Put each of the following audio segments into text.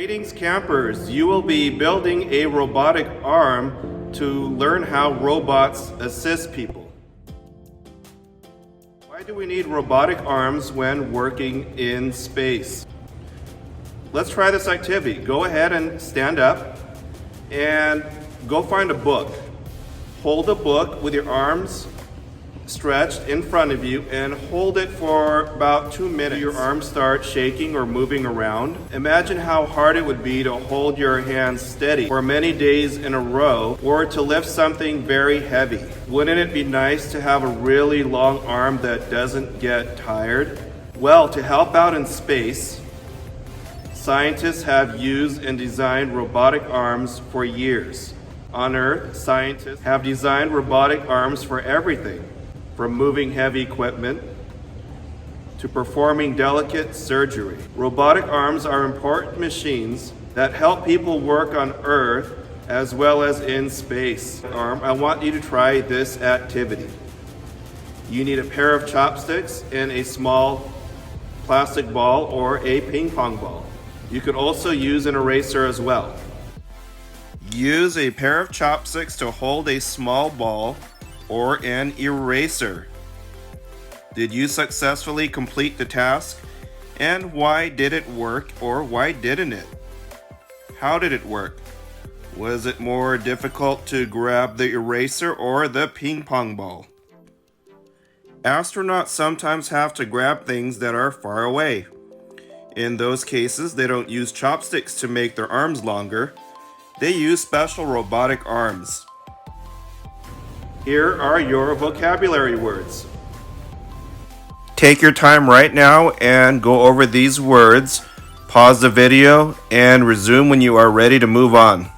Greetings campers, you will be building a robotic arm to learn how robots assist people. Why do we need robotic arms when working in space? Let's try this activity. Go ahead and stand up and go find a book. Hold a book with your arms stretched in front of you and hold it for about 2 minutes. Your arms start shaking or moving around. Imagine how hard it would be to hold your hands steady for many days in a row or to lift something very heavy. Wouldn't it be nice to have a really long arm that doesn't get tired? Well, to help out in space, scientists have used and designed robotic arms for years. On Earth, scientists have designed robotic arms for everything, from moving heavy equipment to performing delicate surgery. Robotic arms are important machines that help people work on Earth as well as in space. I want you to try this activity. You need a pair of chopsticks and a small plastic ball or a ping pong ball. You could also use an eraser as well. Use a pair of chopsticks to hold a small ball or an eraser. Did you successfully complete the task? And why did it work or why didn't it? How did it work? Was it more difficult to grab the eraser or the ping pong ball? Astronauts sometimes have to grab things that are far away. In those cases, they don't use chopsticks to make their arms longer. They use special robotic arms. Here are your vocabulary words. Take your time right now and go over these words. Pause the video and resume when you are ready to move on.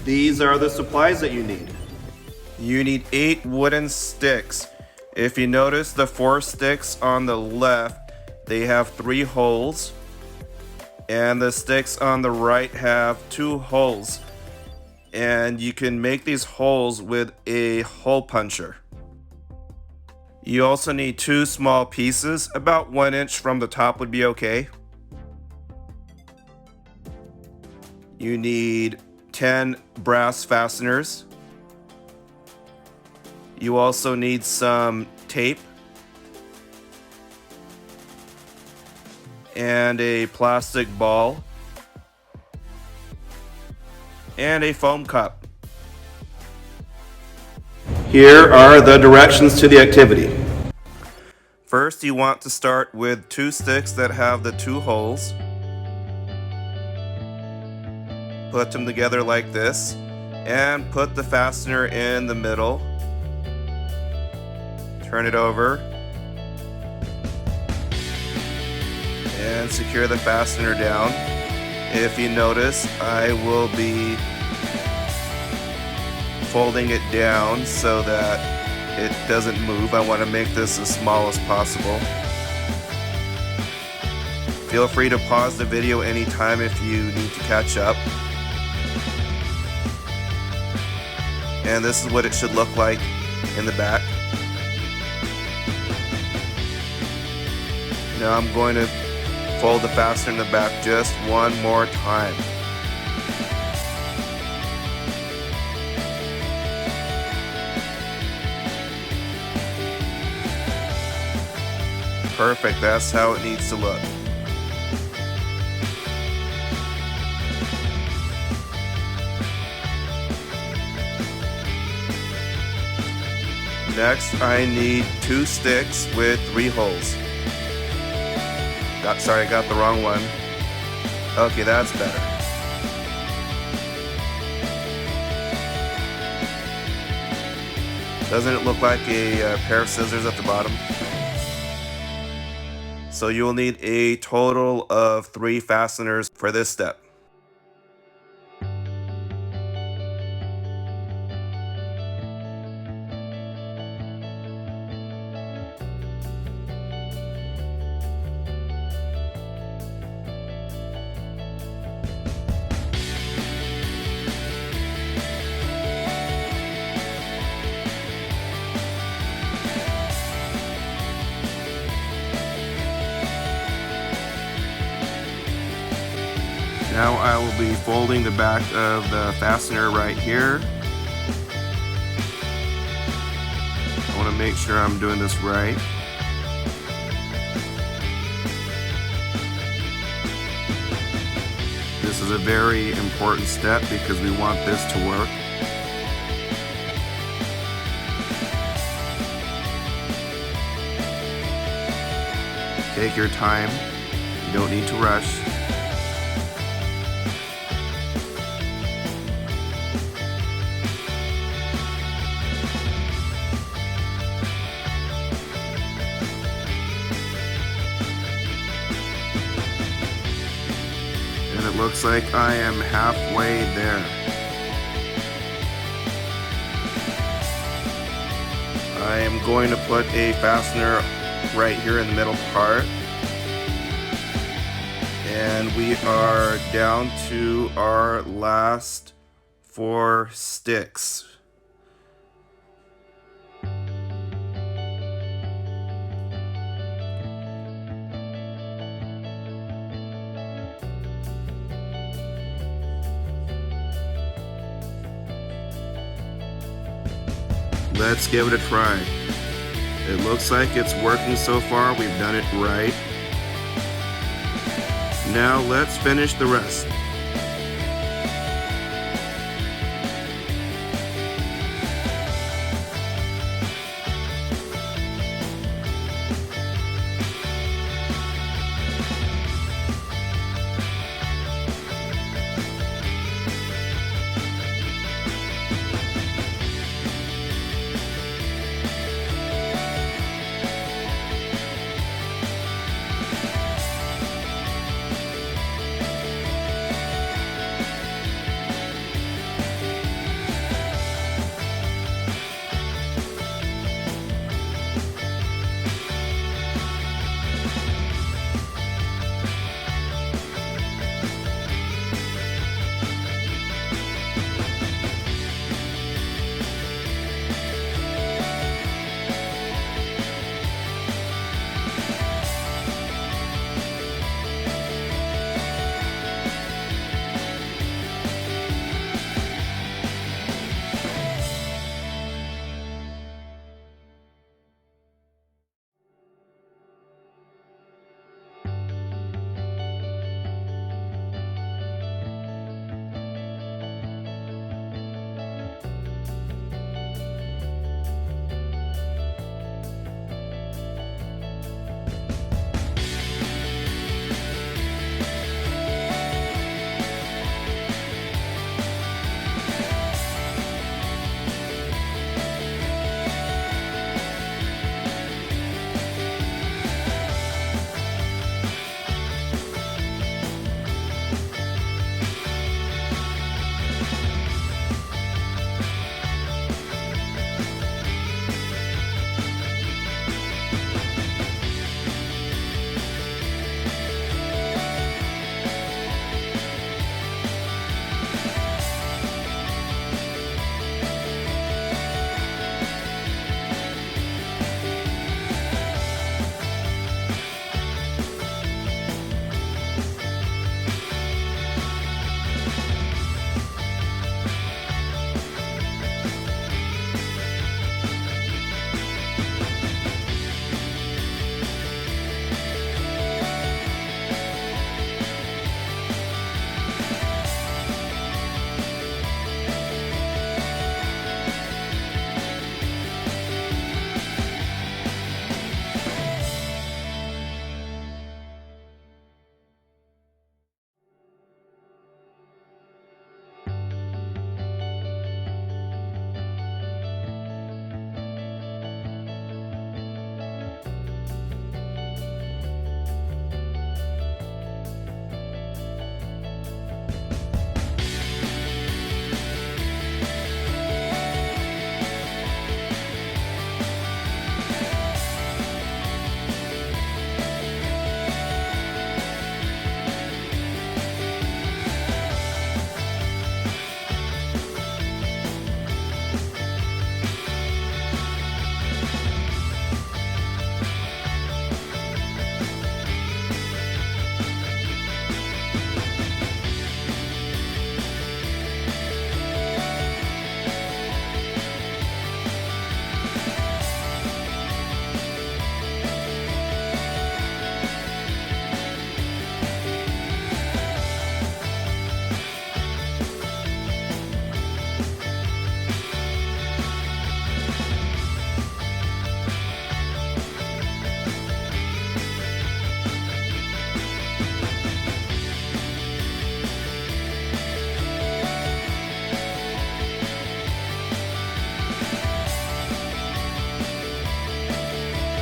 These are the supplies that you need. You need 8 wooden sticks. If you notice the 4 sticks on the left, they have 3 holes. And the sticks on the right have 2 holes. And you can make these holes with a hole puncher. You also need 2 small pieces, about 1 inch from the top would be okay. You need 10 brass fasteners. You also need some tape and a plastic ball and a foam cup. Here are the directions to the activity. First, you want to start with 2 sticks that have the 2 holes. Put them together like this and put the fastener in the middle. Turn it over and secure the fastener down. If you notice, I will be folding it down so that it doesn't move. I want to make this as small as possible. Feel free to pause the video anytime if you need to catch up. And this is what it should look like in the back. Now I'm going to fold the fastener in the back just one more time. Perfect, that's how it needs to look. Next, I need 2 sticks with 3 holes. Sorry, I got the wrong one. Okay, that's better. Doesn't it look like a pair of scissors at the bottom? So you will need a total of 3 fasteners for this step. Now I will be folding the back of the fastener right here. I want to make sure I'm doing this right. This is a very important step because we want this to work. Take your time. You don't need to rush. It looks like I am halfway there. I am going to put a fastener right here in the middle part. And we are down to our last 4 sticks. Let's give it a try. It looks like it's working so far. We've done it right. Now let's finish the rest.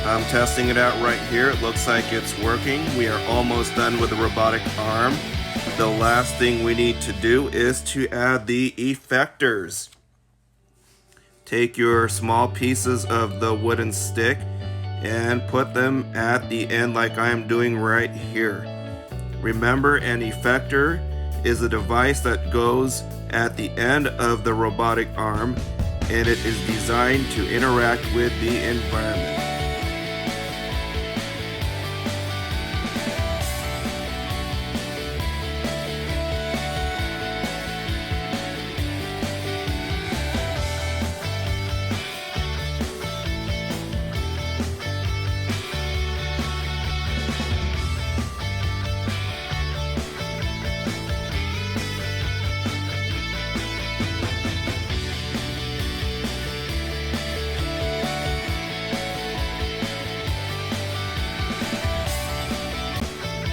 I'm testing it out right here. It looks like it's working. We are almost done with the robotic arm. The last thing we need to do is to add the effectors. Take your small pieces of the wooden stick and put them at the end like I am doing right here. Remember, an effector is a device that goes at the end of the robotic arm, and it is designed to interact with the environment.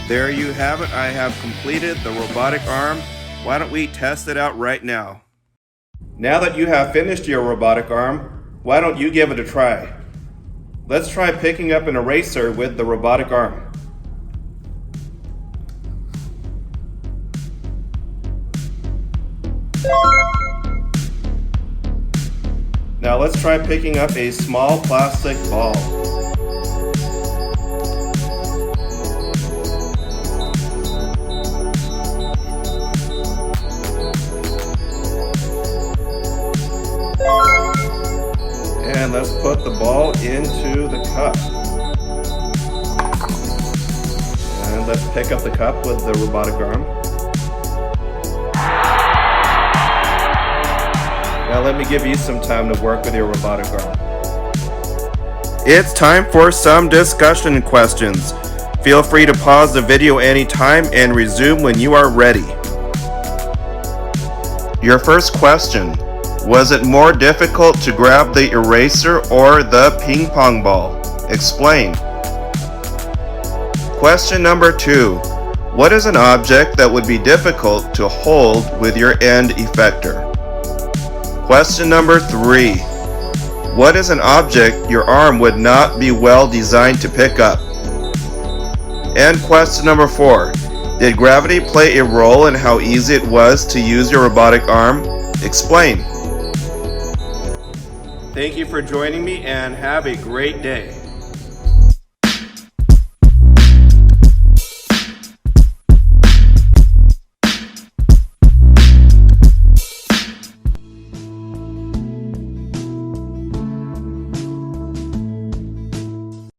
There you have it. I have completed the robotic arm. Why don't we test it out right now? Now that you have finished your robotic arm, why don't you give it a try? Let's try picking up an eraser with the robotic arm. Now let's try picking up a small plastic ball. And let's put the ball into the cup. And let's pick up the cup with the robotic arm. Now let me give you some time to work with your robotic arm. It's time for some discussion questions. Feel free to pause the video anytime and resume when you are ready. Your first question. Was it more difficult to grab the eraser or the ping pong ball? Explain. Question number 2. What is an object that would be difficult to hold with your end effector? Question number 3. What is an object your arm would not be well designed to pick up? And question number 4. Did gravity play a role in how easy it was to use your robotic arm? Explain. Thank you for joining me and have a great day.